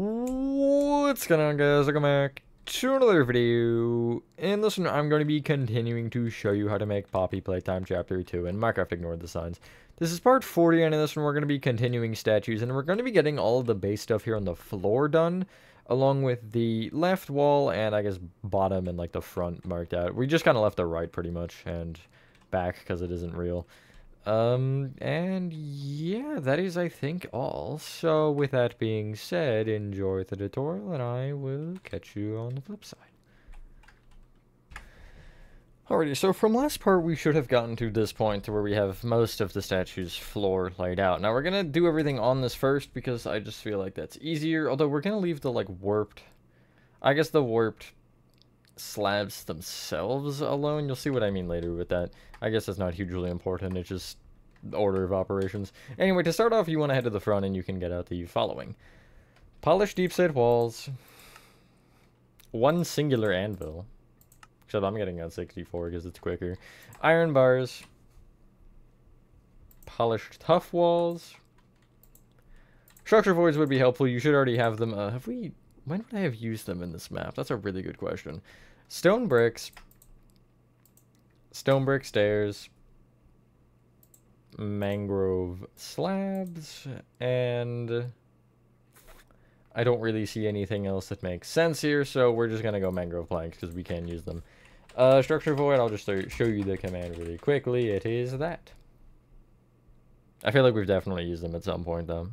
What's going on, guys? Welcome back to another video. In this one, I'm going to be continuing to show you how to make Poppy Playtime Chapter 2 in Minecraft Ignored the Signs. This is part 40, and in this one, we're going to be continuing statues, and we're going to be getting all of the base stuff here on the floor done, along with the left wall and, I guess, bottom and, like, the front marked out. We just kind of left the right, pretty much, and back, because it isn't real. And yeah, that is, I think, all. So, with that being said, enjoy the tutorial, and I will catch you on the flip side. Alrighty, so from last part, we should have gotten to this point to where we have most of the statue's floor laid out. Now, we're gonna do everything on this first, because I just feel like that's easier, although we're gonna leave the, like, warped... I guess the warped slabs themselves alone. You'll see what I mean later with that. I guess that's not hugely important, it's just order of operations. Anyway, to start off, you want to head to the front and you can get out the following. Polished deep set walls. One singular anvil. Except I'm getting out 64 because it's quicker. Iron bars. Polished tough walls. Structure voids would be helpful. You should already have them. When would I have used them in this map? That's a really good question. Stone bricks. Stone brick stairs. Mangrove slabs. And I don't really see anything else that makes sense here, so we're just going to go mangrove planks because we can use them. Structure void, I'll just show you the command really quickly. It is that. I feel like we've definitely used them at some point, though.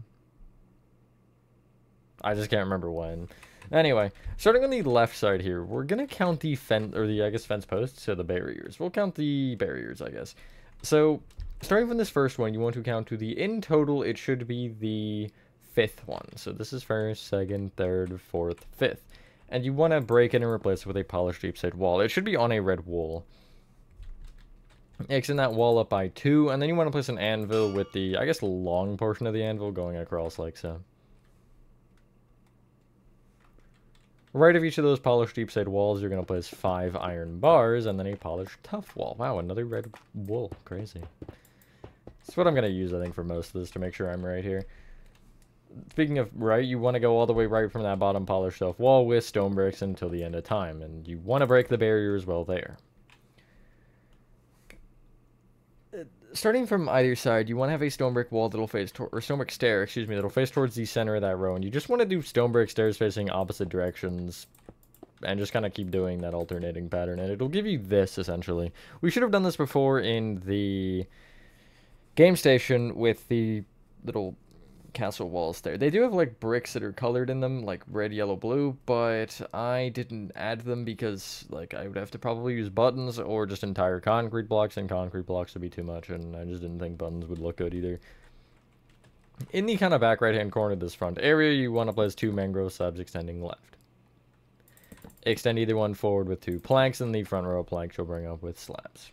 I just can't remember when. Anyway, starting on the left side here, we're gonna count the fence, or the, I guess, fence posts, so the barriers. We'll count the barriers, I guess. So, starting from this first one, you want to count to the, in total, it should be the 5th one. So this is 1st, 2nd, 3rd, 4th, 5th. And you want to break it and replace it with a polished deep set wall. It should be on a red wall. Extend that wall up by 2, and then you want to place an anvil with the, I guess, long portion of the anvil going across like so. Right of each of those polished deep set walls, you're going to place 5 iron bars, and then a polished tough wall. Wow, another red wool. Crazy. That's what I'm going to use, I think, for most of this to make sure I'm right here. Speaking of right, you want to go all the way right from that bottom polished tough wall with stone bricks until the end of time, and you want to break the barrier as well there. Starting from either side, you want to have a stone brick wall that'll face or stone brick stair, excuse me, that'll face towards the center of that row, and you just want to do stone brick stairs facing opposite directions, and just kind of keep doing that alternating pattern, and it'll give you this, essentially. We should have done this before in the game station with the little castle walls there. They do have, like, bricks that are colored in them, like red, yellow, blue, but I didn't add them because, like, I would have to probably use buttons or just entire concrete blocks, and concrete blocks would be too much, and I just didn't think buttons would look good either. In the kind of back right-hand corner of this front area, you want to place 2 mangrove slabs extending left. Extend either one forward with 2 planks, and the front row of planks you'll bring up with slabs.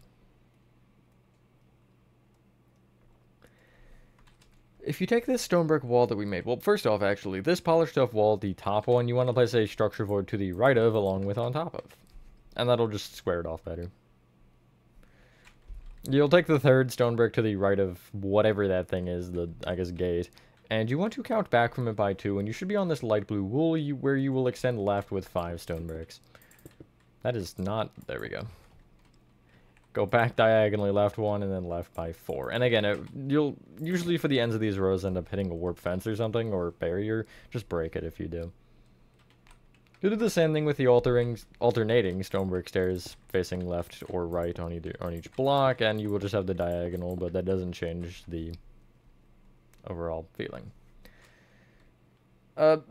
If you take this stone brick wall that we made, well, first off, actually, this polished tough wall, the top one, you want to place a structure void to the right of, along with on top of. And that'll just square it off better. You'll take the 3rd stone brick to the right of whatever that thing is, the, I guess, gate. And you want to count back from it by 2, and you should be on this light blue wool, where you will extend left with 5 stone bricks. That is not... there we go. Go back diagonally left 1, and then left by 4. And again, you'll usually for the ends of these rows end up hitting a warp fence or something, or barrier. Just break it if you do. You'll do the same thing with the alternating stone brick stairs facing left or right on each block, and you will just have the diagonal, but that doesn't change the overall feeling.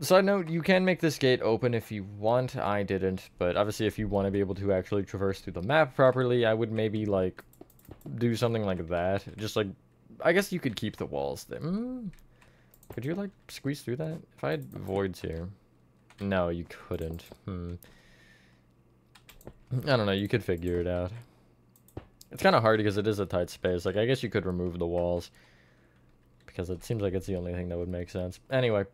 Side note, you can make this gate open if you want. I didn't, but obviously if you want to be able to actually traverse through the map properly, I would maybe, like, do something like that. Just, like, I guess you could keep the walls there. Could you, like, squeeze through that? If I had voids here. No, you couldn't. I don't know, you could figure it out. It's kind of hard because it is a tight space. Like, I guess you could remove the walls, because it seems like it's the only thing that would make sense. Anyway.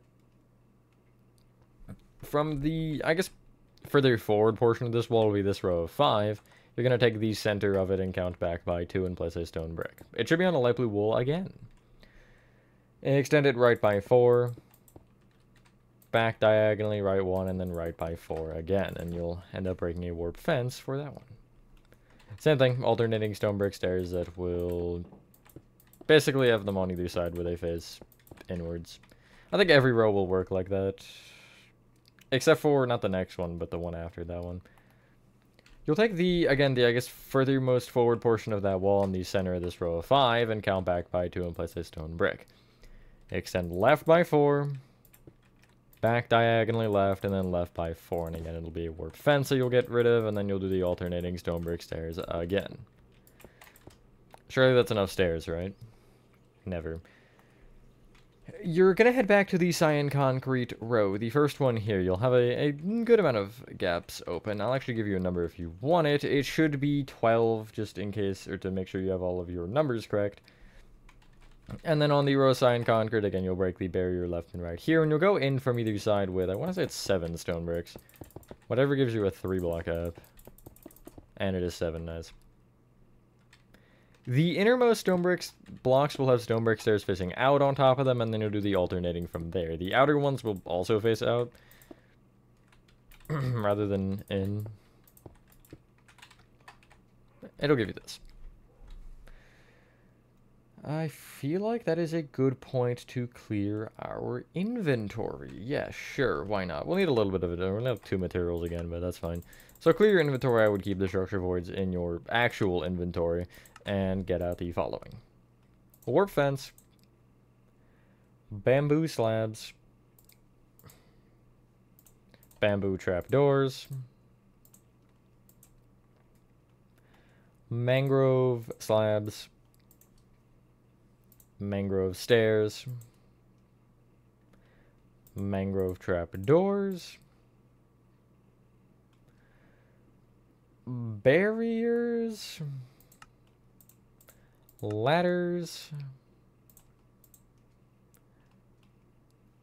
From the, I guess, further forward portion of this wall will be this row of 5. You're going to take the center of it and count back by 2 and place a stone brick. It should be on a light blue wool again. Extend it right by 4. back diagonally right 1, and then right by 4 again, and you'll end up breaking a warp fence for that one. Same thing, alternating stone brick stairs that will basically have them on either side where they face inwards. I think every row will work like that. Except for, not the next one, but the one after that one. You'll take again, I guess, furthermost forward portion of that wall in the center of this row of 5 and count back by 2 and place a stone brick. Extend left by 4, back diagonally left, and then left by 4. And again, it'll be a warp fence that you'll get rid of, and then you'll do the alternating stone brick stairs again. Surely that's enough stairs, right? Never. You're going to head back to the cyan concrete row. The first one here, you'll have a good amount of gaps open. I'll actually give you a number if you want it. It should be 12, just in case, or to make sure you have all of your numbers correct. And then on the row cyan concrete, again, you'll break the barrier left and right here, and you'll go in from either side with, I want to say it's 7 stone bricks. Whatever gives you a 3-block up. And it is 7, nice. The innermost stone blocks will have stone brick stairs facing out on top of them, and then you'll do the alternating from there. The outer ones will also face out, rather than in. It'll give you this. I feel like that is a good point to clear our inventory. Yeah, sure, why not? We'll need a little bit of it. We'll have 2 materials again, but that's fine. So clear your inventory. I would keep the structure voids in your actual inventory. And get out the following: warp fence, bamboo slabs, bamboo trapdoors, mangrove slabs, mangrove stairs, mangrove trapdoors, barriers, ladders,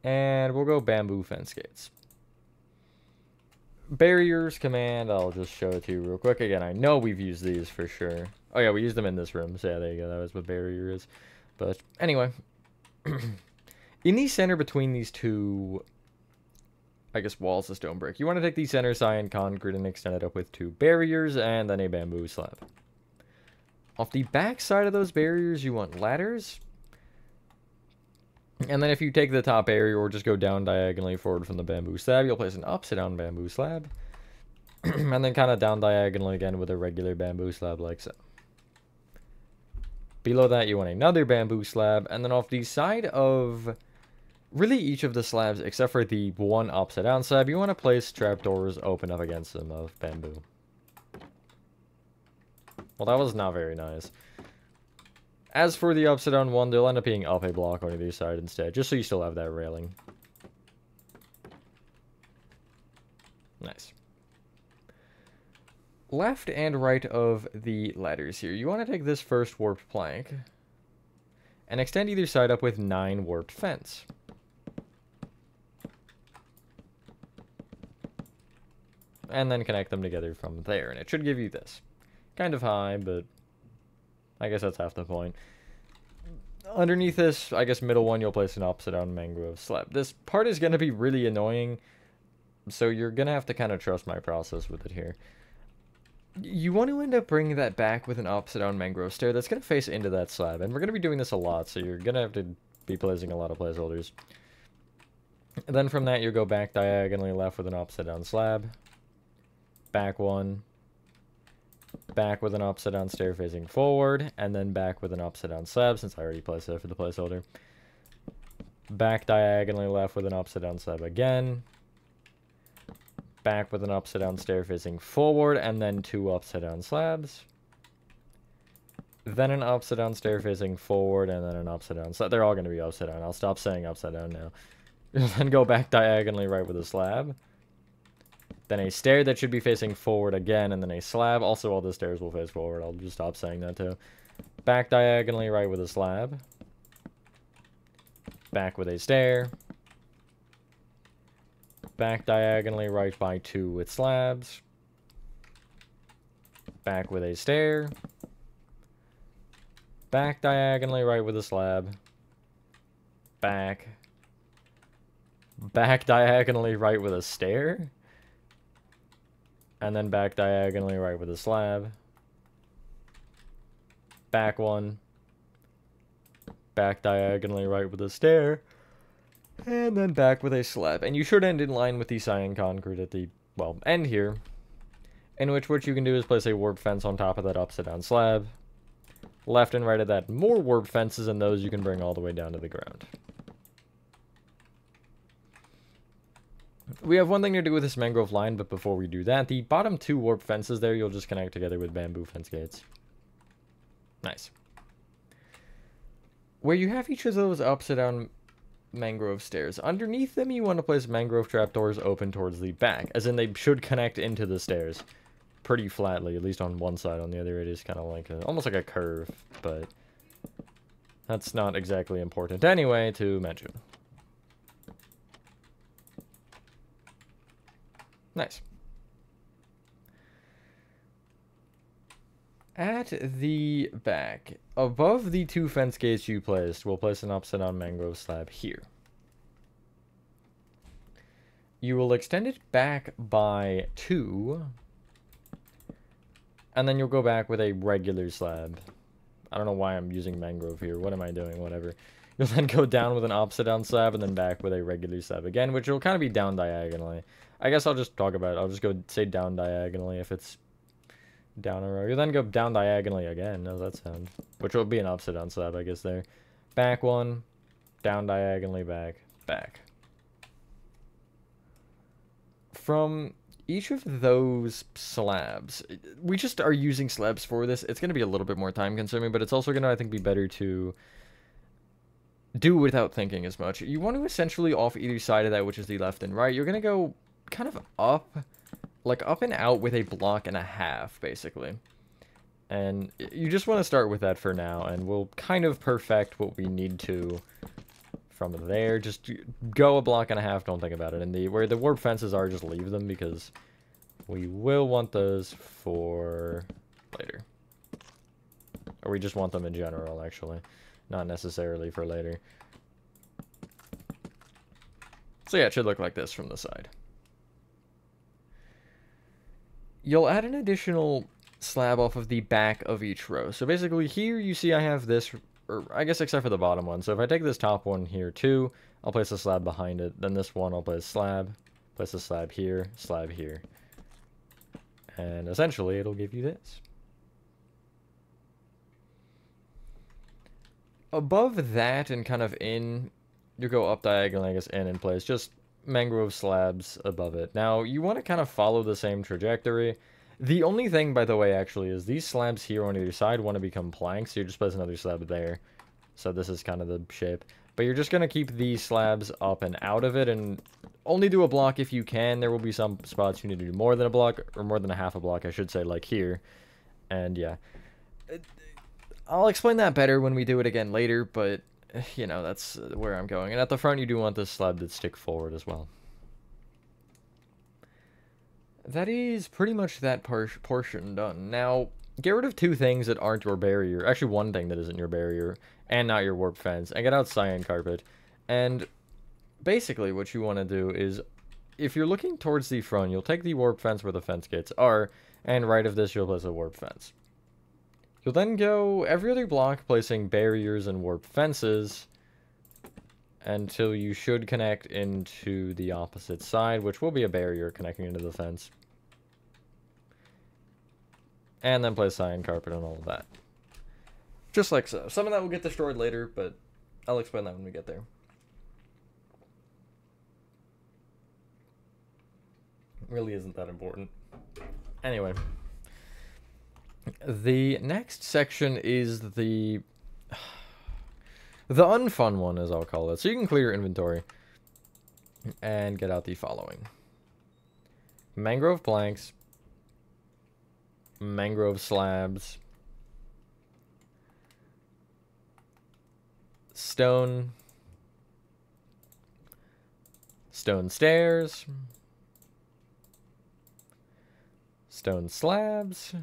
and we'll go bamboo fence gates. Barriers command, I'll just show it to you real quick. Again, I know we've used these for sure. Oh yeah, we used them in this room, so yeah, there you go, that was what barrier is. But anyway, in the center between these 2, I guess, walls of stone brick, you want to take the center cyan concrete and extend it up with 2 barriers and then a bamboo slab. Off the back side of those barriers, you want ladders. And then if you take the top area or just go down diagonally forward from the bamboo slab, you'll place an upside down bamboo slab. And then kind of down diagonally again with a regular bamboo slab like so. Below that, you want another bamboo slab. And then off the side of really each of the slabs, except for the one upside down slab, you want to place trapdoors open up against them of bamboo. Well, that was not very nice. As for the upside down one, they'll end up being up a block on either side instead, just so you still have that railing. Nice. Left and right of the ladders here, you want to take this first warped plank and extend either side up with 9 warped fence. And then connect them together from there, and it should give you this. Kind of high, but I guess that's half the point. Underneath this, I guess middle one, you'll place an upside down mangrove slab. This part is going to be really annoying, so you're going to have to kind of trust my process with it here. You want to end up bringing that back with an upside down mangrove stair that's going to face into that slab, and we're going to be doing this a lot, so you're going to have to be placing a lot of placeholders. And then from that, you go back diagonally left with an upside down slab, back one, back with an upside down stair facing forward, and then back with an upside down slab, since I already placed it for the placeholder. Back diagonally left with an upside down slab again. Back with an upside down stair facing forward, and then 2 upside down slabs. Then an upside down stair facing forward, and then an upside down slab. They're all going to be upside down. I'll stop saying upside down now. Then go back diagonally right with a slab. Then a stair that should be facing forward again, and then a slab. Also, all the stairs will face forward. I'll just stop saying that too. Back diagonally right with a slab. Back with a stair. Back diagonally right by 2 with slabs. Back with a stair. Back diagonally right with a slab. Back. back diagonally right with a stair, and then back diagonally right with a slab, back one, back diagonally right with a stair, and then back with a slab. And you should end in line with the cyan concrete at the, well, end here, in which what you can do is place a warp fence on top of that upside down slab. Left and right of that, more warp fences, and those you can bring all the way down to the ground. We have one thing to do with this mangrove line, but before we do that, the bottom two warp fences there, you'll just connect together with bamboo fence gates. Nice. Where you have each of those upside down mangrove stairs, underneath them you want to place mangrove trapdoors open towards the back, as in they should connect into the stairs pretty flatly, at least on one side. On the other it is kind of like almost like a curve, but that's not exactly important anyway to mention. Nice. At the back, above the two fence gates you placed, we'll place an upside down mangrove slab here. You will extend it back by 2, and then you'll go back with a regular slab. I don't know why I'm using mangrove here. What am I doing? Whatever. You'll then go down with an upside down slab and then back with a regular slab again, which will kind of be down diagonally. I guess I'll just talk about it. I'll just go say down diagonally if it's down a row. You'll then go down diagonally again. How's that sound? Which will be an upside down slab, I guess, there. Back one, down diagonally, back, back. From each of those slabs, we just are using slabs for this. It's going to be a little bit more time consuming, but it's also going to, I think, be better to do without thinking as much. You want to essentially, off either side of that, which is the left and right, you're going to go kind of up, like up and out with a block and a half, basically. And you just want to start with that for now, and we'll kind of perfect what we need to from there. Just go a block and a half, don't think about it. And where the warp fences are, just leave them, because we will want those for later. Or we just want them in general, actually. Not necessarily for later. So yeah, it should look like this from the side. You'll add an additional slab off of the back of each row. So basically here you see I have this, or I guess except for the bottom one. So if I take this top one here too, I'll place a slab behind it. Then this one I'll place a slab here, and essentially it'll give you this. Above that and kind of in, you go up diagonally, I guess, in place, just mangrove slabs above it. Now, you want to kind of follow the same trajectory. The only thing, by the way, actually, is these slabs here on either side want to become planks, so you just place another slab there. So this is kind of the shape. But you're just going to keep these slabs up and out of it, and only do a block if you can. There will be some spots you need to do more than a block, or more than a half a block, I should say, like here. And yeah. I'll explain that better when we do it again later, but, you know, that's where I'm going. And at the front, you do want this slab to stick forward as well. That is pretty much that portion done. Now, get rid of two things that aren't your barrier. Actually, one thing that isn't your barrier, and not your warp fence. And get out cyan carpet. And basically, what you want to do is, if you're looking towards the front, you'll take the warp fence where the fence gates are, and right of this, you'll place a warp fence. You'll then go every other block placing barriers and warp fences until you should connect into the opposite side, which will be a barrier connecting into the fence. And then place cyan carpet and all of that. Just like so. Some of that will get destroyed later, but I'll explain that when we get there. It really isn't that important. Anyway. The next section is the unfun one, as I'll call it. So you can clear your inventory and get out the following: mangrove planks, mangrove slabs, stone stairs, stone slabs.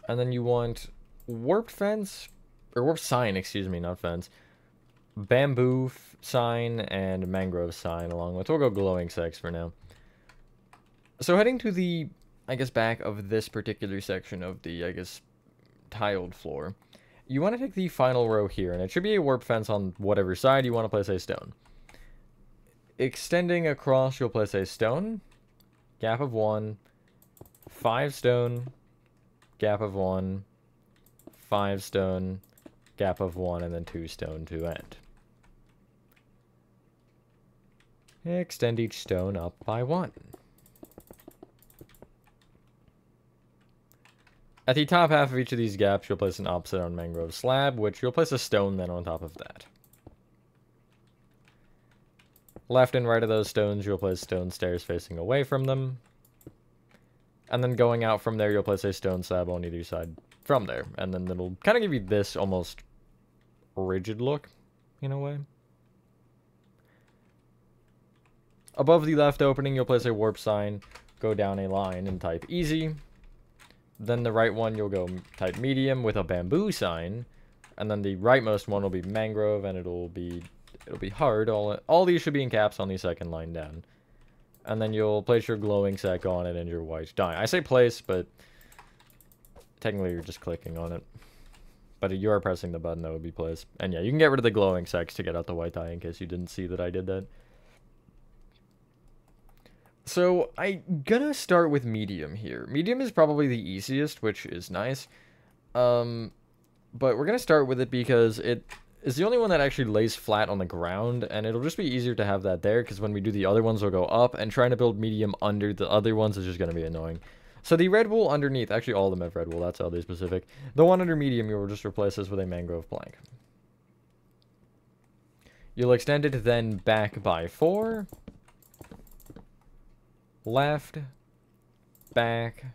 And then you want warped fence, or warped sign, excuse me, not fence. bamboo sign and mangrove sign along with, we'll go glowing sex for now. So heading to the, I guess, back of this particular section of the, I guess, tiled floor, you want to take the final row here, and it should be a warp fence on whatever side you want to place a stone. Extending across, you'll place a stone, gap of 1, 5 stone, gap of 1, 5 stone, gap of 1, and then 2 stone to end. Extend each stone up by 1. At the top half of each of these gaps, you'll place an opposite on mangrove slab, which you'll place a stone then on top of that. Left and right of those stones, you'll place stone stairs facing away from them. And then going out from there, you'll place a stone slab on either side from there. And then it'll kind of give you this almost rigid look, in a way. Above the left opening, you'll place a warp sign, go down a line and type easy. Then the right one, you'll go type medium with a bamboo sign. And then the rightmost one will be mangrove, and it'll be hard. All these should be in caps on the second line down. And then you'll place your glowing sec on it and your white dye. I say place, but technically you're just clicking on it. But you are pressing the button, that would be place. And yeah, you can get rid of the glowing secs to get out the white dye in case you didn't see that I did that. So I'm gonna start with medium here. Medium is probably the easiest, which is nice. But we're gonna start with it because it is the only one that actually lays flat on the ground, and it'll just be easier to have that there, because when we do the other ones, we'll go up, and trying to build medium under the other ones is just gonna be annoying. So the red wool underneath, actually all of them have red wool, that's how they're specific. The one under medium, you'll just replace this with a mangrove plank. You'll extend it then back by 4. Left, back,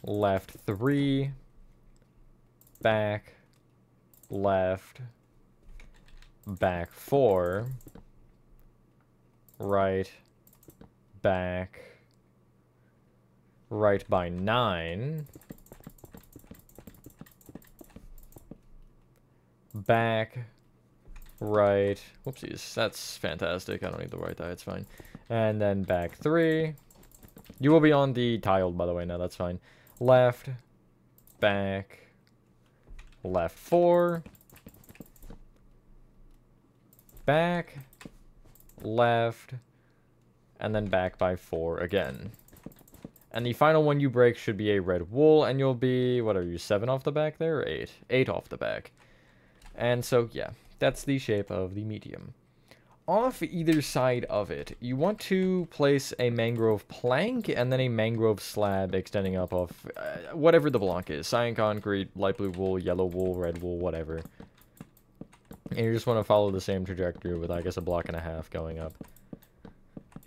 left 3, back, left, back 4, right, back, right by 9, back, right, whoopsies, that's fantastic, I don't need the right die, it's fine, and then back 3, you will be on the tiled, by the way, no, that's fine, left, back, left 4, back, left, and then back by 4 again. And the final one you break should be a red wool, and you'll be, what are you, 7 off the back there, or 8? 8 off the back. And so, yeah, that's the shape of the medium. Off either side of it, you want to place a mangrove plank and then a mangrove slab extending up off whatever the block is. Cyan concrete, light blue wool, yellow wool, red wool, whatever. And you just want to follow the same trajectory with, I guess, a block and a half going up.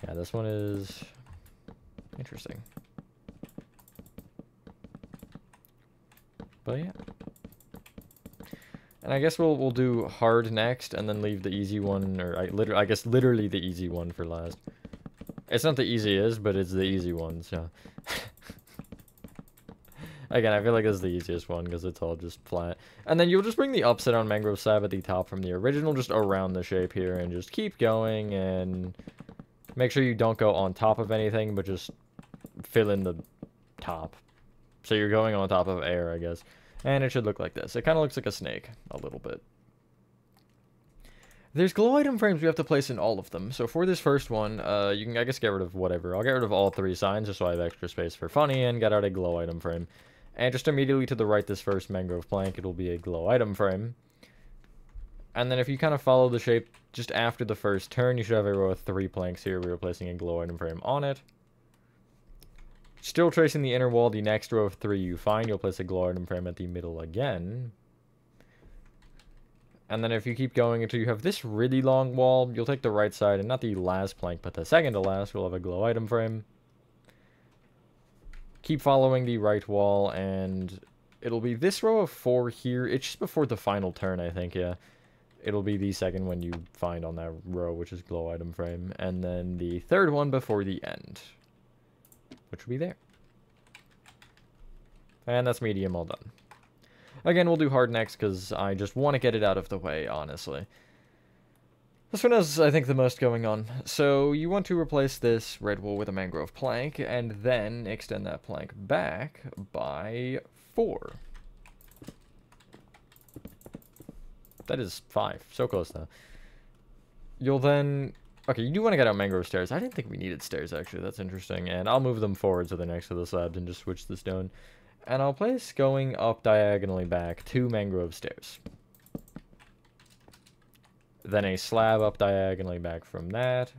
Yeah, this one is interesting. But yeah. And I guess we'll do hard next, and then leave the easy one, or I guess literally the easy one for last. It's not the easiest, but it's the easy one, so. Again, I feel like this is the easiest one, because it's all just flat. And then you'll just bring the upside on mangrove slab at the top from the original, just around the shape here, and just keep going, and make sure you don't go on top of anything, but just fill in the top. So you're going on top of air, I guess. And it should look like this. It kind of looks like a snake, a little bit. There's glow item frames we have to place in all of them. So for this first one, you can, I guess, get rid of whatever. I'll get rid of all 3 signs just so I have extra space for funny, and get out a glow item frame. And just immediately to the right, this first mangrove plank, it'll be a glow item frame. And then if you kind of follow the shape just after the first turn, you should have a row of 3 planks here. We're placing a glow item frame on it. Still tracing the inner wall, the next row of 3 you find, you'll place a glow item frame at the middle again. And then if you keep going until you have this really long wall, you'll take the right side, and not the last plank, but the second to last, we'll have a glow item frame. Keep following the right wall, and it'll be this row of 4 here. It's just before the final turn, I think, yeah. It'll be the second one you find on that row, which is glow item frame. And then the third one before the end, which will be there. And that's medium all done. Again, we'll do hard next because I just want to get it out of the way, honestly. This one has, I think, the most going on. So you want to replace this red wool with a mangrove plank, and then extend that plank back by 4. That is 5. So close, though. You'll then... Okay, you do want to get out mangrove stairs. I didn't think we needed stairs, actually. That's interesting. And I'll move them forward so they're next to the slabs and just switch the stone. And I'll place going up diagonally back 2 mangrove stairs. Then a slab up diagonally back from that.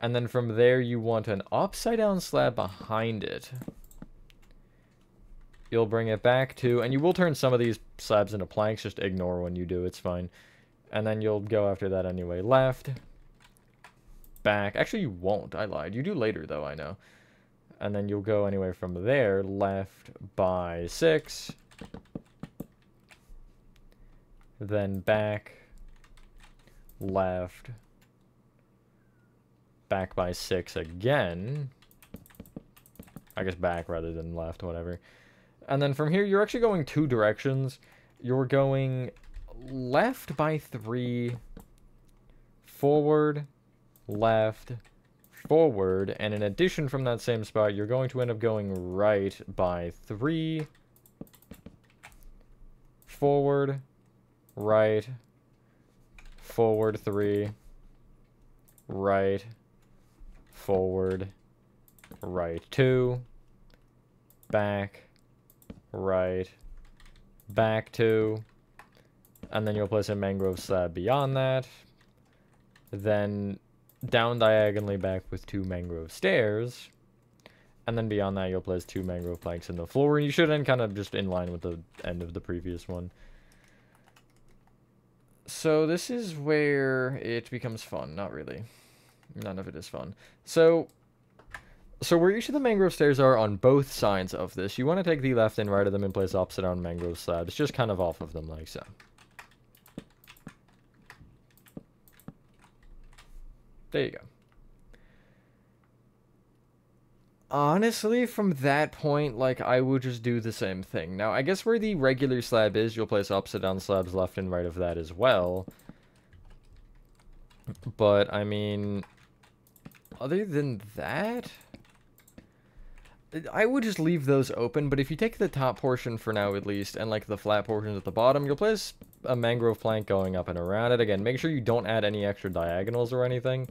And then from there, you want an upside-down slab behind it. You'll bring it back to... And you will turn some of these slabs into planks. Just ignore when you do. It's fine. And then you'll go after that anyway. Left. Back. Actually, you won't. I lied. You do later, though, I know. And then you'll go anyway from there. Left by 6. Then back. Left. Back by 6 again. I guess back rather than left, whatever. And then from here, you're actually going 2 directions. You're going left by 3, forward, left, forward, and in addition from that same spot, you're going to end up going right by 3, forward, right, forward 3, right, forward, right 2, back, right, back 2, and then you'll place a mangrove slab beyond that, then down diagonally back with 2 mangrove stairs, and then beyond that you'll place 2 mangrove planks in the floor, and you should end kind of just in line with the end of the previous one. So this is where it becomes fun. Not really. None of it is fun. So where each of the mangrove stairs are on both sides of this, you want to take the left and right of them and place opposite down mangrove slabs, just kind of off of them like so. There you go. Honestly, from that point, like, I would just do the same thing. Now, I guess where the regular slab is, you'll place upside down slabs left and right of that as well. But, I mean, other than that, I would just leave those open. But if you take the top portion for now, at least, and, like, the flat portions at the bottom, you'll place a mangrove plank going up and around it. Again, make sure you don't add any extra diagonals or anything.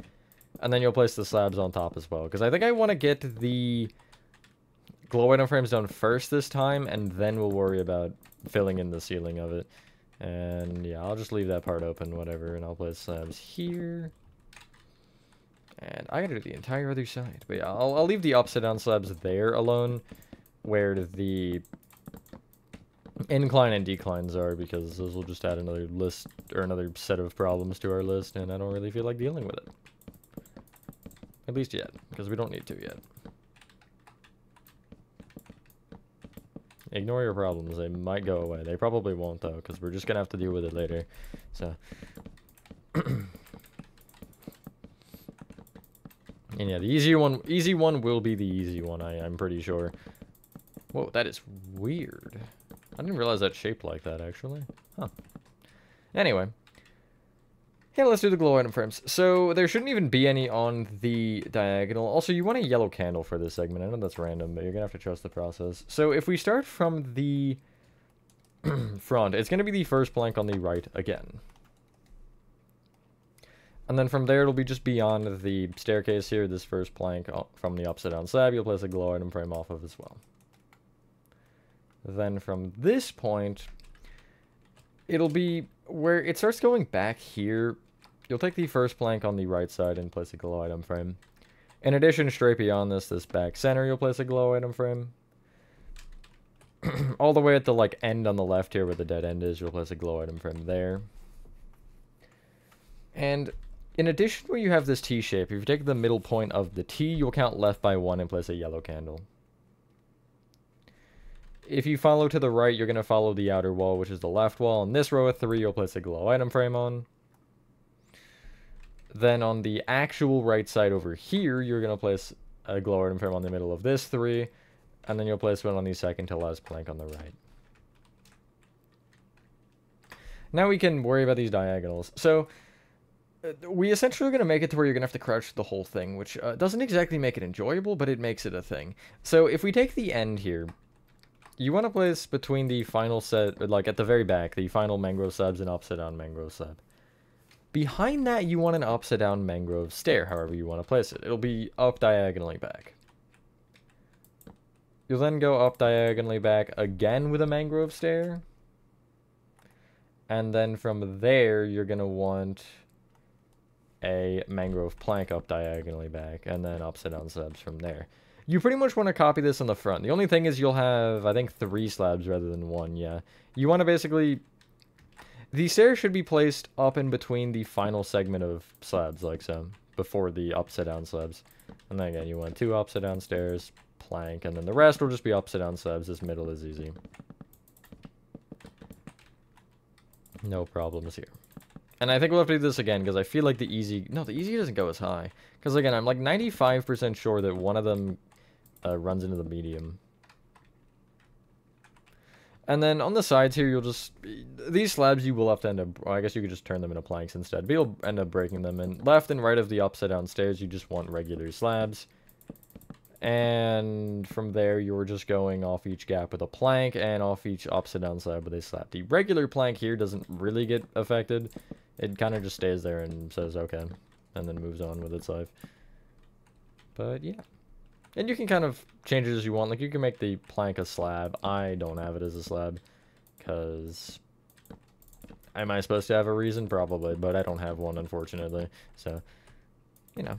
And then you'll place the slabs on top as well. Because I think I want to get the glow item frames done first this time. And then we'll worry about filling in the ceiling of it. And yeah, I'll just leave that part open, whatever. And I'll place slabs here. And I gotta do the entire other side. But yeah, I'll leave the upside down slabs there alone. Where the incline and declines are. Because those will just add another list or another set of problems to our list. And I don't really feel like dealing with it. At least yet, because we don't need to yet. Ignore your problems. They might go away. They probably won't, though, because we're just going to have to deal with it later. So. And yeah, the easy one will be the easy one, I'm pretty sure. Whoa, that is weird. I didn't realize that shaped like that, actually. Huh. Anyway. Yeah, let's do the glow item frames. So, there shouldn't even be any on the diagonal. Also, you want a yellow candle for this segment. I know that's random, but you're going to have to trust the process. So, if we start from the front, it's going to be the first plank on the right again. And then from there, it'll be just beyond the staircase here, this first plank from the upside down slab, you'll place a glow item frame off of as well. Then from this point, it'll be where it starts going back here. You'll take the first plank on the right side and place a glow item frame. In addition, straight beyond this back center, you'll place a glow item frame. All the way at the end on the left here where the dead end is, you'll place a glow item frame there. And in addition, where you have this T shape, if you take the middle point of the T, you'll count left by 1 and place a yellow candle. If you follow to the right, you're going to follow the outer wall, which is the left wall. On this row of 3, you'll place a glow item frame on. Then on the actual right side over here, you're going to place a glow item frame on the middle of this 3. And then you'll place one on the second to last plank on the right. Now we can worry about these diagonals. So we essentially are going to make it to where you're going to have to crouch the whole thing, which doesn't exactly make it enjoyable, but it makes it a thing. So if we take the end here, you want to place between the final set, like at the very back, the final mangrove slabs and upside down mangrove slab. Behind that, you want an upside down mangrove stair, however you want to place it. It'll be up diagonally back. You'll then go up diagonally back again with a mangrove stair. And then from there, you're going to want a mangrove plank up diagonally back, and then upside down slabs from there. You pretty much want to copy this on the front. The only thing is you'll have, I think, 3 slabs rather than 1, yeah. You want to basically... The stairs should be placed up in between the final segment of slabs, like so, before the upside down slabs. And then again, you want 2 upside down stairs, plank, and then the rest will just be upside down slabs. This middle is easy. No problems here. And I think we'll have to do this again, because I feel like the easy... No, the easy doesn't go as high. Because again, I'm like 95% sure that one of them runs into the medium. And then on the sides here, you'll just... These slabs you will have to end up... Well, I guess you could just turn them into planks instead. But you'll end up breaking them. And left and right of the upside down stairs, you just want regular slabs. And from there, you're just going off each gap with a plank, and off each upside down slab with a slab. The regular plank here doesn't really get affected. It kind of just stays there and says, okay, and then moves on with its life. But, yeah. And you can kind of change it as you want. Like, you can make the plank a slab. I don't have it as a slab, because... Am I supposed to have a reason? Probably, but I don't have one, unfortunately. So, you know.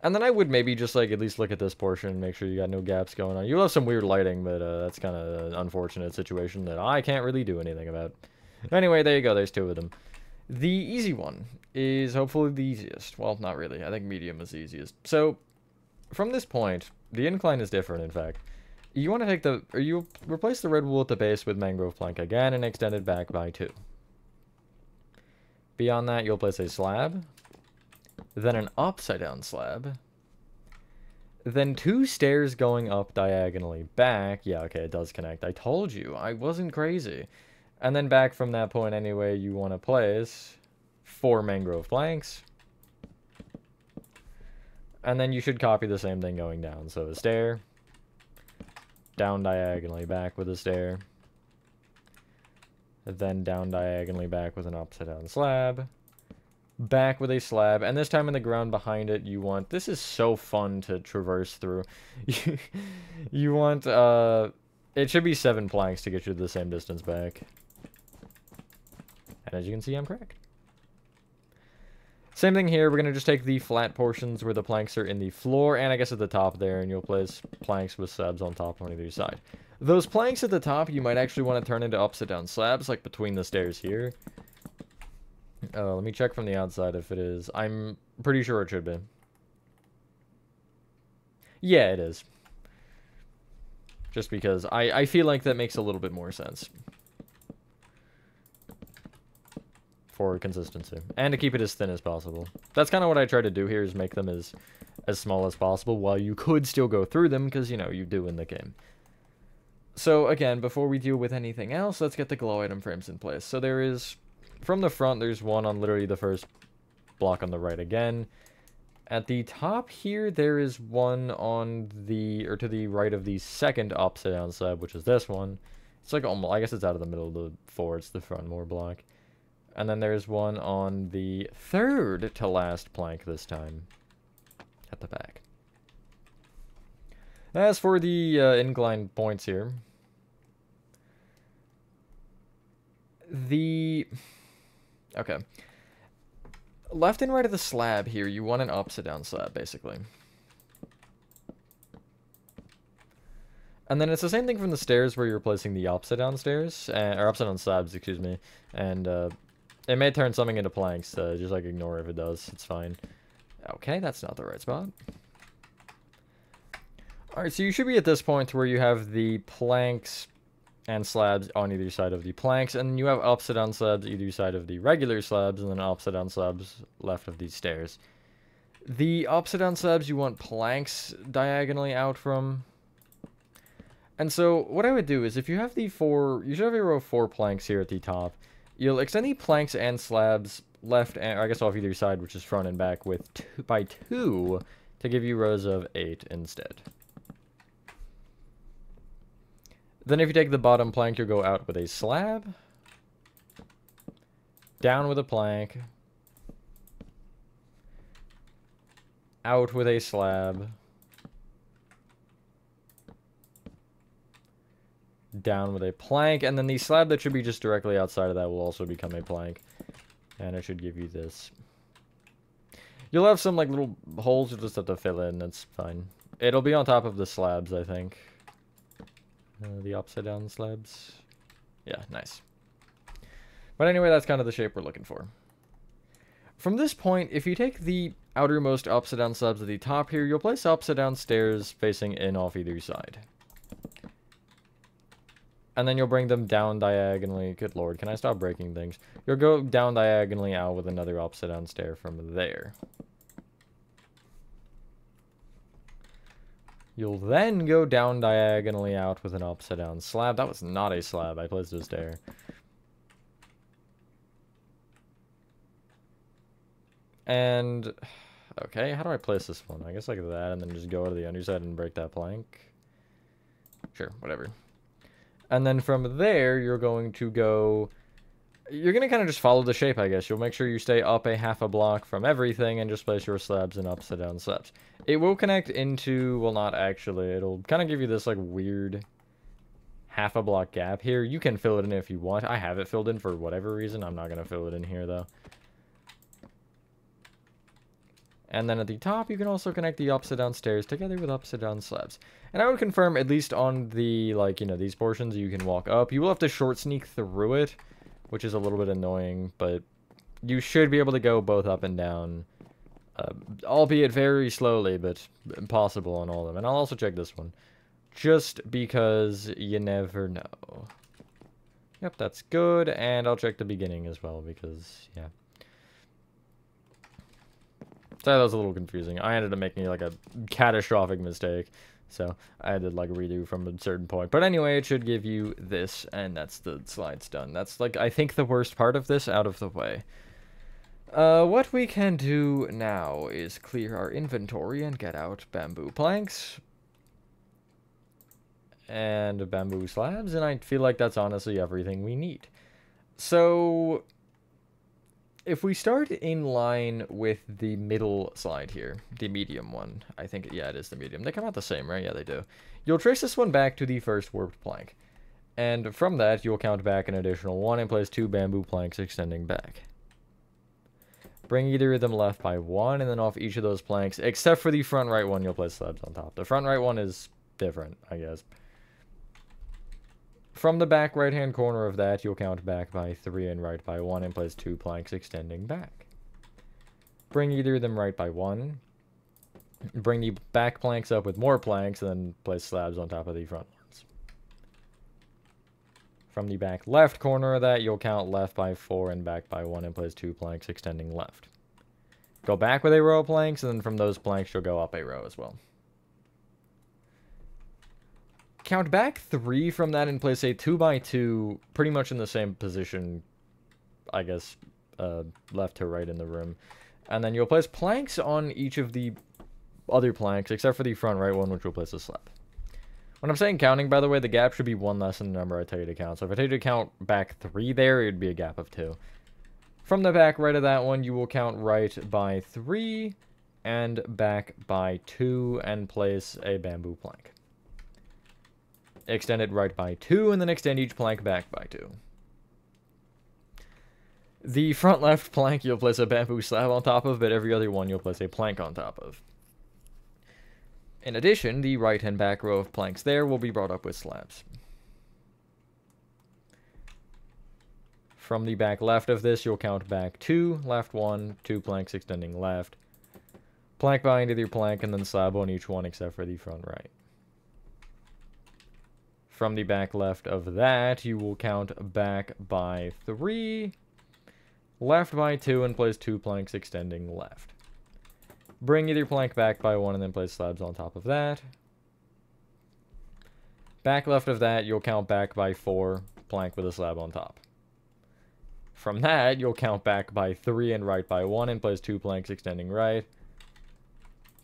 And then I would maybe just, like, at least look at this portion and make sure you got no gaps going on. You'll have some weird lighting, but that's kind of an unfortunate situation that I can't really do anything about. Anyway, there you go. There's 2 of them. The easy one is hopefully the easiest. Well, not really. I think medium is the easiest. So, from this point, the incline is different, in fact. You want to take the... Or you replace the red wool at the base with mangrove plank again and extend it back by 2. Beyond that, you'll place a slab. Then an upside down slab. Then 2 stairs going up diagonally back. Yeah, okay, it does connect. I told you. I wasn't crazy. And then back from that point anyway, you want to place 4 mangrove planks. And then you should copy the same thing going down. So a stair. Down diagonally back with a stair. Then down diagonally back with an upside down slab. Back with a slab, and this time in the ground behind it, you want... This is so fun to traverse through. You want, it should be 7 planks to get you to the same distance back. And as you can see, I'm correct. Same thing here, we're going to just take the flat portions where the planks are in the floor, and I guess at the top there, and you'll place planks with slabs on top on either side. Those planks at the top, you might actually want to turn into upside down slabs, like between the stairs here. Let me check from the outside if it is. I'm pretty sure it should be. Yeah, it is. Just because I feel like that makes a little bit more sense. For consistency. And to keep it as thin as possible. That's kind of what I try to do here, is make them as small as possible, while you could still go through them, because, you know, you do in the game. So, again, before we deal with anything else, let's get the glow item frames in place. So there is... From the front, there's one on literally the first block on the right again. At the top here, there is one on the, or to the right of the second upside down slab, which is this one. It's like almost, I guess it's out of the middle of the 4, it's the front more block. And then there's one on the third to last plank this time. At the back. As for the incline points here. Okay. Left and right of the slab here, you want an upside down slab, basically. And then it's the same thing from the stairs where you're placing the upside down stairs, or upside down slabs, excuse me. And it may turn something into planks, just like ignore if it does, it's fine. Okay, that's not the right spot. Alright, so you should be at this point where you have the planks and slabs on either side of the planks, and you have upside down slabs either side of the regular slabs, and then upside down slabs left of these stairs. The upside down slabs you want planks diagonally out from. And so what I would do is, if you have the 4, you should have a row of 4 planks here at the top. You'll extend the planks and slabs left and, or I guess off either side, which is front and back, with by 2 to give you rows of 8 instead. Then if you take the bottom plank, you'll go out with a slab, down with a plank, out with a slab, down with a plank, and then the slab that should be just directly outside of that will also become a plank. And it should give you this. You'll have some like little holes you'll just have to fill in, that's fine. It'll be on top of the slabs, I think. The upside down slabs. Yeah, nice. But anyway, that's kind of the shape we're looking for. From this point, if you take the outermost upside down slabs at the top here, you'll place upside down stairs facing in off either side. And then you'll bring them down diagonally. Good lord, can I stop breaking things? You'll go down diagonally out with another upside down stair from there. You'll then go down diagonally out with an upside down slab. That was not a slab, I placed a stair. And, okay, how do I place this one? I guess like that, and then just go to the underside and break that plank. Sure, whatever. And then from there, you're going to go... You're going to kind of just follow the shape, I guess. You'll make sure you stay up a half a block from everything and just place your slabs in upside down slabs. It will connect into... Well, not actually. It'll kind of give you this, like, weird half a block gap here. You can fill it in if you want. I have it filled in for whatever reason. I'm not going to fill it in here, though. And then at the top, you can also connect the upside down stairs together with upside down slabs. And I would confirm, at least on the, like, you know, these portions, you can walk up. You will have to short sneak through it, which is a little bit annoying, but you should be able to go both up and down, albeit very slowly, but possible on all of them. And I'll also check this one, just because you never know. Yep, that's good, and I'll check the beginning as well, because, yeah. So that was a little confusing. I ended up making like a catastrophic mistake. So I had to like redo from a certain point. But anyway, it should give you this, and that's the slides done. That's like, I think, the worst part of this out of the way. What we can do now is clear our inventory and get out bamboo planks. And bamboo slabs, and I feel like that's honestly everything we need. So... if we start in line with the middle slide here, the medium one, I think, yeah, it is the medium. They come out the same, right? Yeah, they do. You'll trace this one back to the first warped plank. And from that, you'll count back an additional 1 and place 2 bamboo planks extending back. Bring either of them left by 1, and then off each of those planks, except for the front right one, you'll place slabs on top. The front right one is different, I guess. From the back right-hand corner of that, you'll count back by 3 and right by 1 and place 2 planks extending back. Bring either of them right by 1. Bring the back planks up with more planks, and then place slabs on top of the front ones. From the back left corner of that, you'll count left by 4 and back by 1 and place 2 planks extending left. Go back with a row of planks, and then from those planks, you'll go up a row as well. Count back 3 from that and place a 2x2 pretty much in the same position, I guess, left to right in the room. And then you'll place planks on each of the other planks, except for the front right one, which will place a slab. When I'm saying counting, by the way, the gap should be 1 less than the number I tell you to count. So if I tell you to count back 3 there, it would be a gap of 2. From the back right of that one, you will count right by 3 and back by 2 and place a bamboo plank. Extend it right by 2, and then extend each plank back by 2. The front left plank you'll place a bamboo slab on top of, but every other one you'll place a plank on top of. In addition, the right and back row of planks there will be brought up with slabs. From the back left of this, you'll count back 2, left 1, 2 planks extending left. Plank behind either plank, and then slab on each one except for the front right. From the back left of that, you will count back by 3, left by 2, and place 2 planks extending left. Bring either plank back by 1 and then place slabs on top of that. Back left of that, you'll count back by 4, plank with a slab on top. from that, you'll count back by 3 and right by 1 and place 2 planks extending right.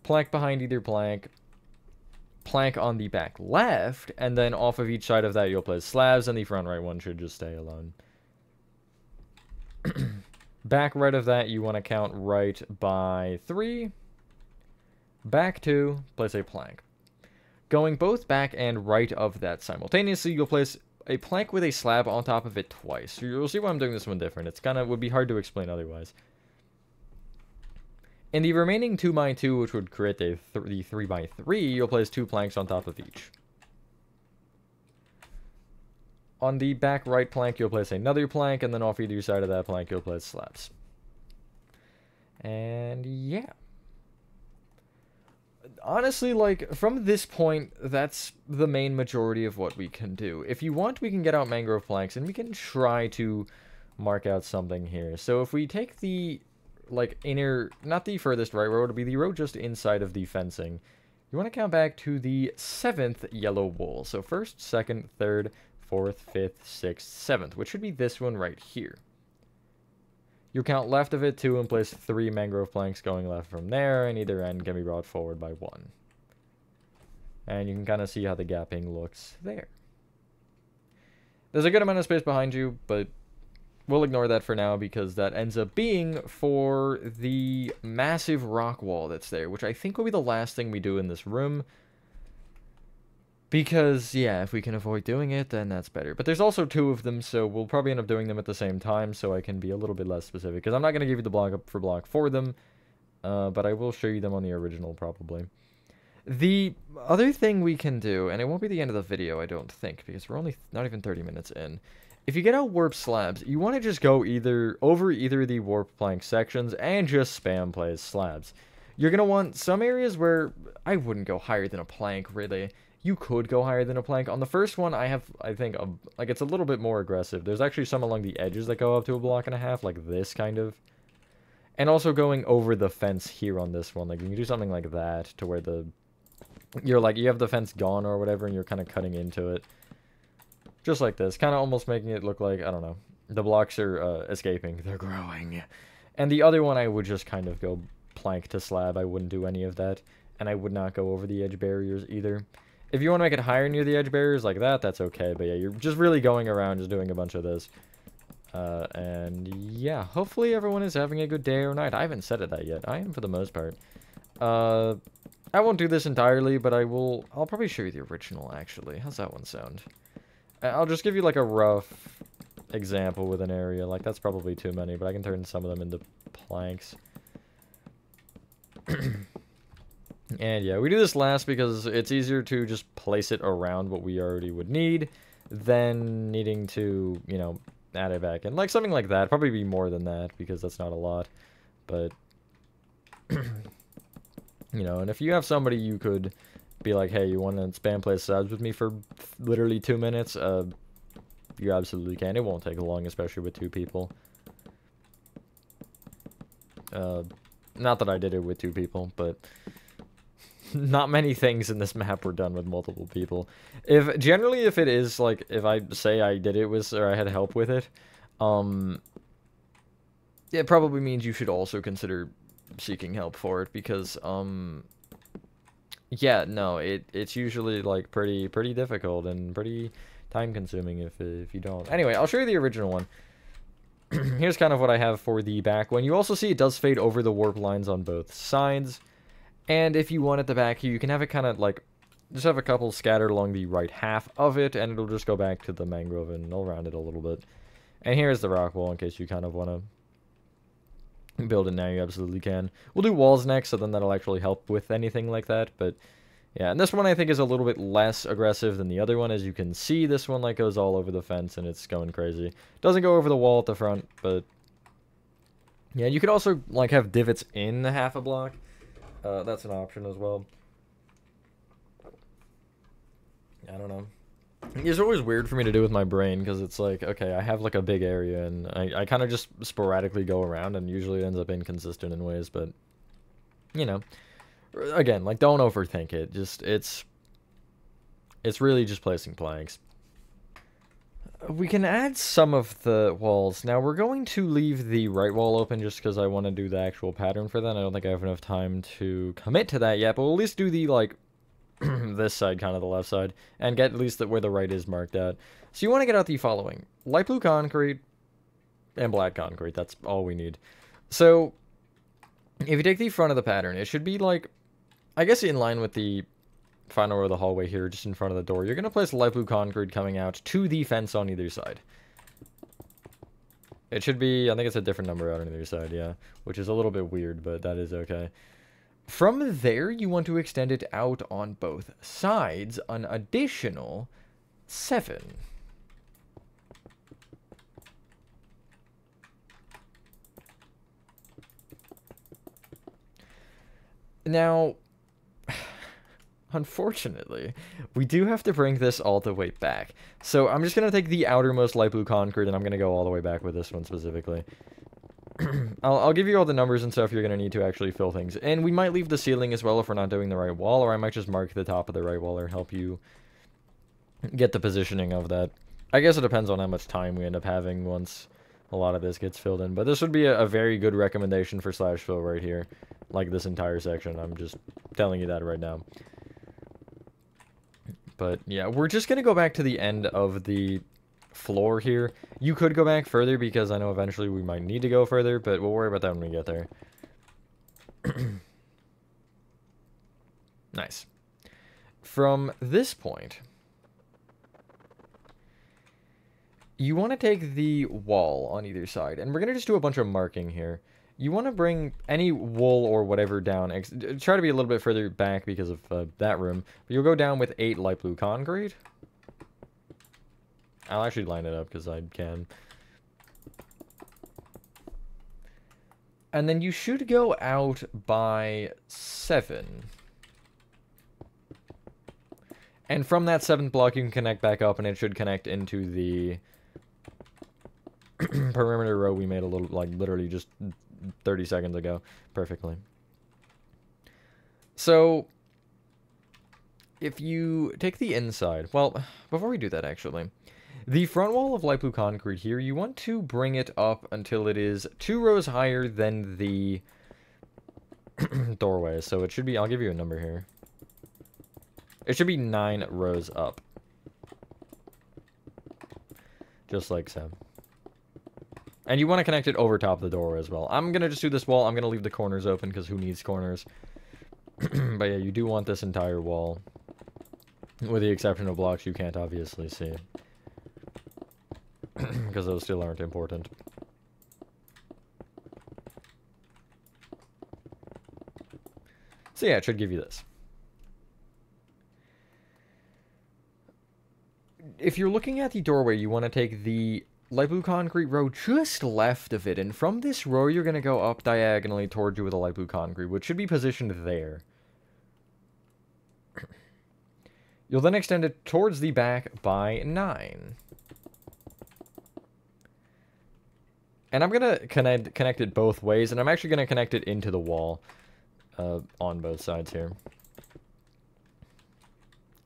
Plank behind either plank. Plank on the back left, and then off of each side of that, you'll place slabs, and the front right one should just stay alone. Back right of that, you want to count right by 3. Back 2, place a plank. Going both back and right of that simultaneously, you'll place a plank with a slab on top of it twice. So you'll see why I'm doing this one different. It's would be hard to explain otherwise. In the remaining 2x2, which would create the 3x3, you'll place 2 planks on top of each. On the back right plank, you'll place another plank, and then off either side of that plank, you'll place slabs. And yeah. Honestly, like, from this point, that's the main majority of what we can do. If you want, we can get out mangrove planks, and we can try to mark out something here. So if we take the, like, inner, not the furthest right row, it'll be the row just inside of the fencing. You want to count back to the 7th yellow wool. So 1st, 2nd, 3rd, 4th, 5th, 6th, 7th, which should be this one right here. You'll count left of it 2 and place 3 mangrove planks going left from there, and either end can be brought forward by 1. And you can kind of see how the gapping looks there. There's a good amount of space behind you, but we'll ignore that for now because that ends up being for the massive rock wall that's there, which I think will be the last thing we do in this room. Because, yeah, if we can avoid doing it, then that's better. But there's also 2 of them, so we'll probably end up doing them at the same time, so I can be a little bit less specific. Because I'm not going to give you the block up for block for them, but I will show you them on the original, probably. The other thing we can do, and it won't be the end of the video, I don't think, because we're only not even 30 minutes in. If you get out warp slabs, you want to just go over either of the warp plank sections and just spam place slabs. You're going to want some areas where I wouldn't go higher than a plank, really. You could go higher than a plank. On the first one, I think, like, it's a little bit more aggressive. There's actually some along the edges that go up to a block and a half, like this, kind of. And also going over the fence here on this one. Like, you can do something like that, to where you have the fence gone or whatever, and you're kind of cutting into it. Just like this. Kind of almost making it look like, I don't know, the blocks are escaping. They're growing. And the other one, I would just kind of go plank to slab. I wouldn't do any of that. And I would not go over the edge barriers either. If you want to make it higher near the edge barriers like that, that's okay. But yeah, you're just really going around just doing a bunch of this. And yeah, hopefully everyone is having a good day or night. I haven't said it that yet. I am for the most part. I won't do this entirely, but I'll probably show you the original, actually. How's that one sound? I'll just give you like a rough example with an area. Like, that's probably too many, but I can turn some of them into planks. And yeah, we do this last because it's easier to just place it around what we already would need than needing to, you know, add it back. And like something like that, probably be more than that because that's not a lot. But, you know, and if you have somebody you could be like, hey, you want to spam place slabs with me for literally 2 minutes, you absolutely can. It won't take long, especially with 2 people. Not that I did it with 2 people, but not many things in this map were done with multiple people. Generally, if it is, like, if I say I did it with, or I had help with it, it probably means you should also consider seeking help for it, because, yeah, no, it's usually, like, pretty difficult and pretty time-consuming if you don't. Anyway, I'll show you the original one. Here's kind of what I have for the back one. You also see it does fade over the warp lines on both sides. And if you want at the back here, you can have it kind of like, just have a couple scattered along the right half of it, and it'll just go back to the mangrove, and it'll round it a little bit. And here's the rock wall in case you kind of want to build it now, you absolutely can. We'll do walls next, so then that'll actually help with anything like that, but yeah, and this one I think is a little bit less aggressive than the other one. As you can see, this one like goes all over the fence, and it's going crazy. Doesn't go over the wall at the front, but yeah, you could also like have divots in the half a block. That's an option as well. I don't know. It's always weird for me to do with my brain, because it's like, okay, I have like a big area, and I kind of just sporadically go around, and usually it ends up inconsistent in ways, but, you know. Again, like, don't overthink it. Just, it's really just placing planks. We can add some of the walls. Now, we're going to leave the right wall open just because I want to do the actual pattern for that. I don't think I have enough time to commit to that yet, but we'll at least do the, like, this side, kind of the left side, and get at least where the right is marked at. So you want to get out the following. Light blue concrete and black concrete. That's all we need. So, if you take the front of the pattern, it should be, like, I guess in line with the final row of the hallway here, just in front of the door. You're going to place light blue concrete coming out to the fence on either side. It should be, I think it's a different number out on either side, yeah. Which is a little bit weird, but that is okay. From there, you want to extend it out on both sides an additional 7. Now, unfortunately, we do have to bring this all the way back. So I'm just going to take the outermost light blue concrete, and I'm going to go all the way back with this one specifically. I'll give you all the numbers and stuff you're going to need to actually fill things. And we might leave the ceiling as well if we're not doing the right wall, or I might just mark the top of the right wall or help you get the positioning of that. I guess it depends on how much time we end up having once a lot of this gets filled in. But this would be a very good recommendation for slash fill right here. Like this entire section. I'm just telling you that right now. But yeah, we're just going to go back to the end of the floor here. You could go back further because I know eventually we might need to go further, but we'll worry about that when we get there. Nice. From this point, you want to take the wall on either side, and we're going to just do a bunch of marking here. You want to bring any wool or whatever down. Try to be a little bit further back because of that room. But you'll go down with 8 light blue concrete. I'll actually line it up because I can. And then you should go out by 7. And from that 7th block, you can connect back up, and it should connect into the perimeter row we made a little, like, literally just 30 seconds ago. Perfectly. So, if you take the inside, well, before we do that, actually, the front wall of light blue concrete here, you want to bring it up until it is 2 rows higher than the doorway. So it should be, I'll give you a number here. It should be 9 rows up. Just like so. And you want to connect it over top of the doorway as well. I'm going to just do this wall. I'm going to leave the corners open because who needs corners? But yeah, you do want this entire wall. With the exception of blocks you can't obviously see. Because those still aren't important. So yeah, it should give you this. If you're looking at the doorway, you want to take the light blue concrete row just left of it, and from this row you're going to go up diagonally towards you with a light blue concrete, which should be positioned there. You'll then extend it towards the back by 9. And I'm going to connect it both ways, and I'm actually going to connect it into the wall on both sides here.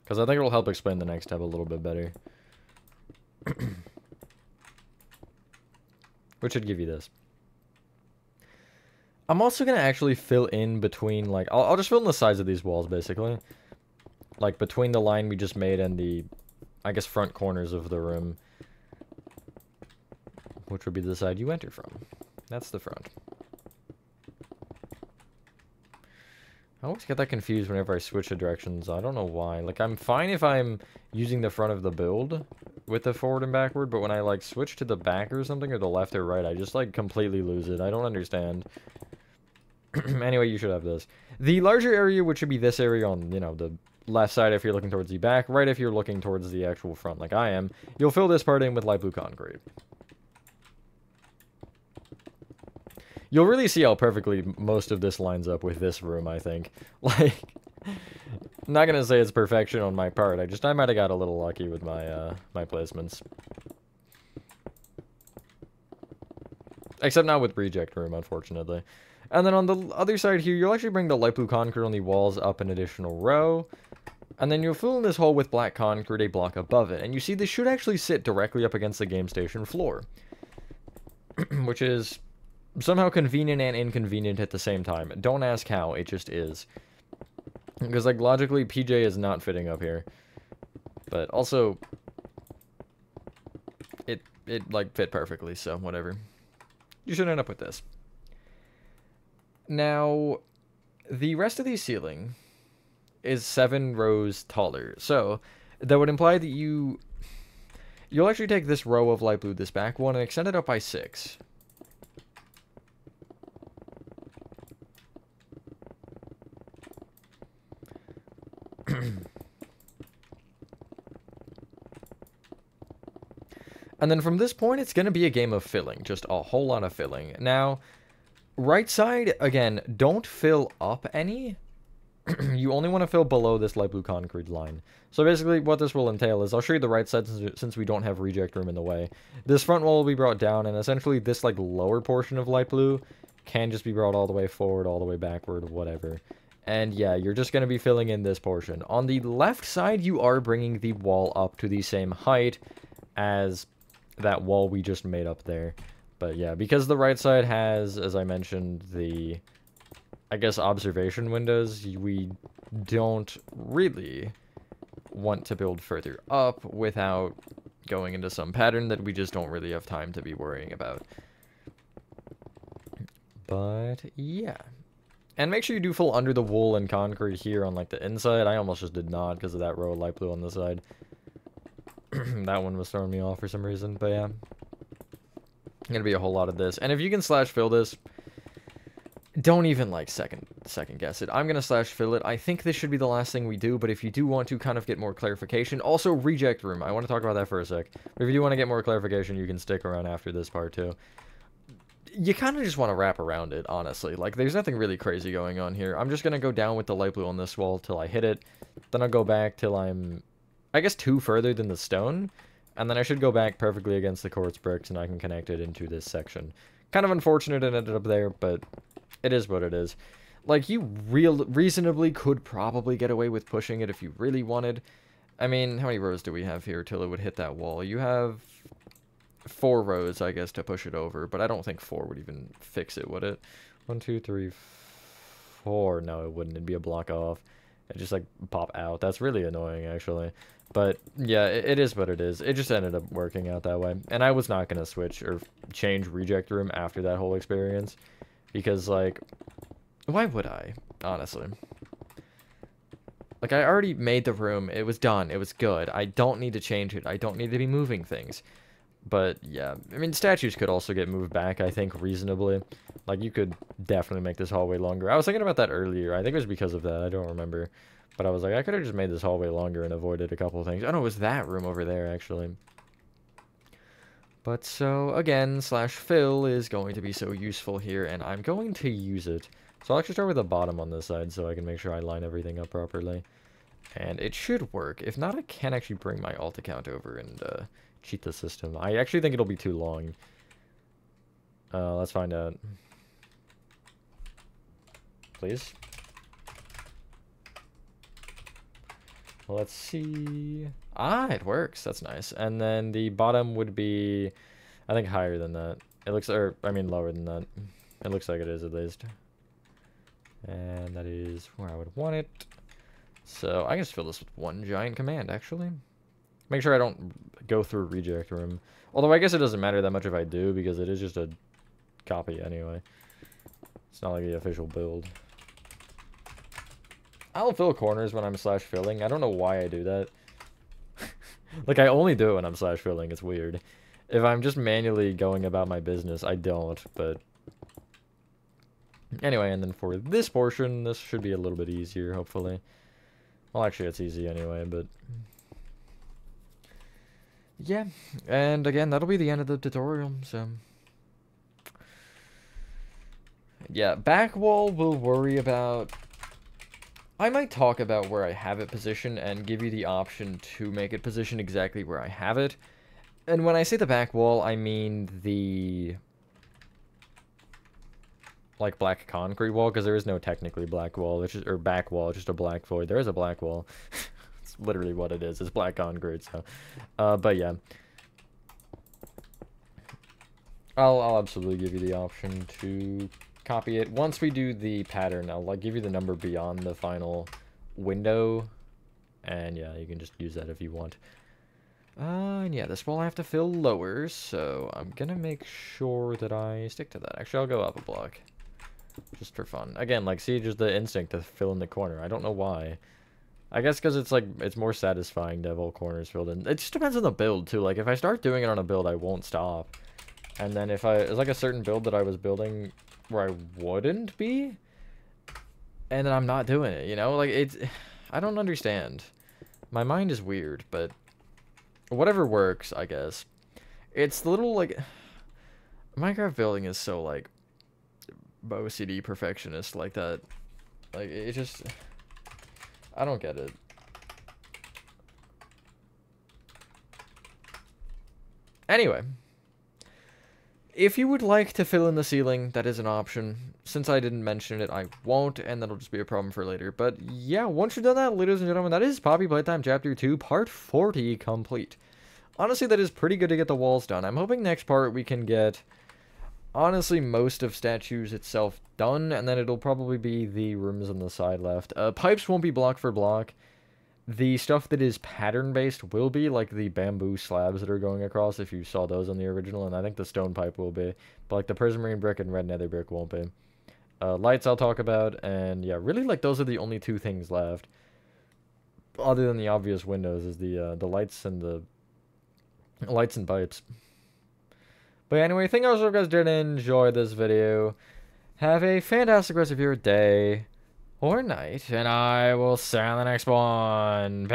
Because I think it'll help explain the next step a little bit better. Which should give you this. I'm also going to actually fill in between, like, I'll just fill in the sides of these walls, basically. Like, between the line we just made and the, I guess, front corners of the room. Which would be the side you enter from. That's the front. I always get that confused whenever I switch the directions. I don't know why. Like, I'm fine if I'm using the front of the build with the forward and backward, but when I, like, switch to the back or something, or the left or right, I just, like, completely lose it. I don't understand. Anyway, you should have this. The larger area, which should be this area on, you know, the left side if you're looking towards the back, right if you're looking towards the actual front like I am, you'll fill this part in with light blue concrete. You'll really see how perfectly most of this lines up with this room, I think. Like, I'm not gonna say it's perfection on my part. I might have got a little lucky with my my placements. Except not with reject room, unfortunately. And then on the other side here, you'll actually bring the light blue concrete on the walls up an additional row. And then you'll fill in this hole with black concrete a block above it. And you see this should actually sit directly up against the game station floor. Which is somehow convenient and inconvenient at the same time. Don't ask how, it just is. Because, like, logically, PJ is not fitting up here. But also, it like, fit perfectly, so whatever. You should end up with this. Now, the rest of the ceiling is 7 rows taller. So, that would imply that you'll actually take this row of light blue, this back one, and extend it up by 6. And then from this point, it's going to be a game of filling. Just a whole lot of filling. Now, right side, again, don't fill up any. You only want to fill below this light blue concrete line. So basically, what this will entail is, I'll show you the right side since we don't have reject room in the way. This front wall will be brought down, and essentially this, like, lower portion of light blue can just be brought all the way forward, all the way backward, whatever. And yeah, you're just going to be filling in this portion. On the left side, you are bringing the wall up to the same height as that wall we just made up there. But yeah, because the right side has, as I mentioned, the, I guess, observation windows, we don't really want to build further up without going into some pattern that we just don't really have time to be worrying about. But yeah. And make sure you do fill under the wool and concrete here on, like, the inside. I almost just did not because of that row of light blue on the side. That one was throwing me off for some reason, but yeah. Gonna be a whole lot of this. And if you can slash fill this, don't even, like, second guess it. I'm gonna slash fill it. I think this should be the last thing we do, but if you do want to kind of get more clarification, also reject room. I want to talk about that for a sec. But if you do want to get more clarification, you can stick around after this part too. You kind of just want to wrap around it, honestly. Like, there's nothing really crazy going on here. I'm just gonna go down with the light blue on this wall till I hit it. Then I'll go back till I'm, I guess, 2 further than the stone. And then I should go back perfectly against the quartz bricks, and I can connect it into this section. Kind of unfortunate it ended up there, but it is what it is. Like, you reasonably could probably get away with pushing it if you really wanted. I mean, how many rows do we have here till it would hit that wall? You have 4 rows, I guess, to push it over, but I don't think 4 would even fix it, would it? 1, 2, 3, 4. No, it wouldn't. It'd be a block off. It just, like, pop out. That's really annoying, actually. But yeah, it is what it is. It just ended up working out that way. And I was not going to switch or change reject room after that whole experience. Because, like, why would I, honestly? Like, I already made the room. It was done. It was good. I don't need to change it. I don't need to be moving things. But, yeah. I mean, statues could also get moved back, I think, reasonably. Like, you could definitely make this hallway longer. I was thinking about that earlier. I think it was because of that. I don't remember. But I was like, I could have just made this hallway longer and avoided a couple of things. Oh, no, it was that room over there, actually. But so, again, slash fill is going to be so useful here, and I'm going to use it. So I'll actually start with the bottom on this side so I can make sure I line everything up properly. And it should work. If not, I can actually bring my alt account over and cheat the system. I actually think it'll be too long. Let's find out. Please? Let's see. Ah, it works. That's nice. And then the bottom would be, I think, higher than that. It looks, or, I mean, lower than that. It looks like it is, at least. And that is where I would want it. So, I can just fill this with one giant command, actually. Make sure I don't go through reject room. Although, I guess it doesn't matter that much if I do, because it is just a copy anyway. It's not like the official build. I'll fill corners when I'm slash filling. I don't know why I do that. Like, I only do it when I'm slash filling. It's weird. If I'm just manually going about my business, I don't, but... Anyway, and then for this portion, this should be a little bit easier, hopefully. Well, actually, it's easy anyway, but... Yeah, and again, that'll be the end of the tutorial, so... Yeah, back wall we'll worry about... I might talk about where I have it positioned and give you the option to make it positioned exactly where I have it. And when I say the back wall, I mean the... like, black concrete wall, because there is no technically black wall, it's just, or back wall, it's just a black void. There is a black wall. It's literally what it is. It's black concrete, so. But yeah. I'll absolutely give you the option to copy it. Once we do the pattern, I'll like give you the number beyond the final window. And yeah, you can just use that if you want. And yeah, this wall I have to fill lower, so I'm gonna make sure that I stick to that. Actually, I'll go up a block. Just for fun. Again, like, see, just the instinct to fill in the corner. I don't know why. I guess because it's, like, it's more satisfying to have all corners filled in. It just depends on the build, too. Like, if I start doing it on a build, I won't stop. And then if it's like a certain build that I was building where I wouldn't be, and then I'm not doing it, you know? Like, I don't understand. My mind is weird, but whatever works, I guess. It's the little, like, Minecraft building is so, like, OCD perfectionist like that. Like, it just, I don't get it. Anyway, if you would like to fill in the ceiling, that is an option. Since I didn't mention it, I won't, and that'll just be a problem for later. But yeah, once you've done that, ladies and gentlemen, that is Poppy Playtime Chapter 2, Part 40 complete. Honestly, that is pretty good to get the walls done. I'm hoping next part we can get, honestly, most of statues itself done, and then it'll probably be the rooms on the side left. Pipes won't be block for block. The stuff that is pattern-based will be, like the bamboo slabs that are going across, if you saw those on the original, and I think the stone pipe will be. But, like, the prismarine brick and red nether brick won't be. Lights I'll talk about, and yeah, really, like, those are the only two things left. Other than the obvious windows, is the lights and the... lights and pipes. But anyway, thank you guys if you guys did enjoy this video. Have a fantastic rest of your day or night, and I will see you on the next one.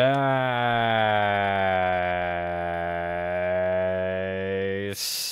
Peace.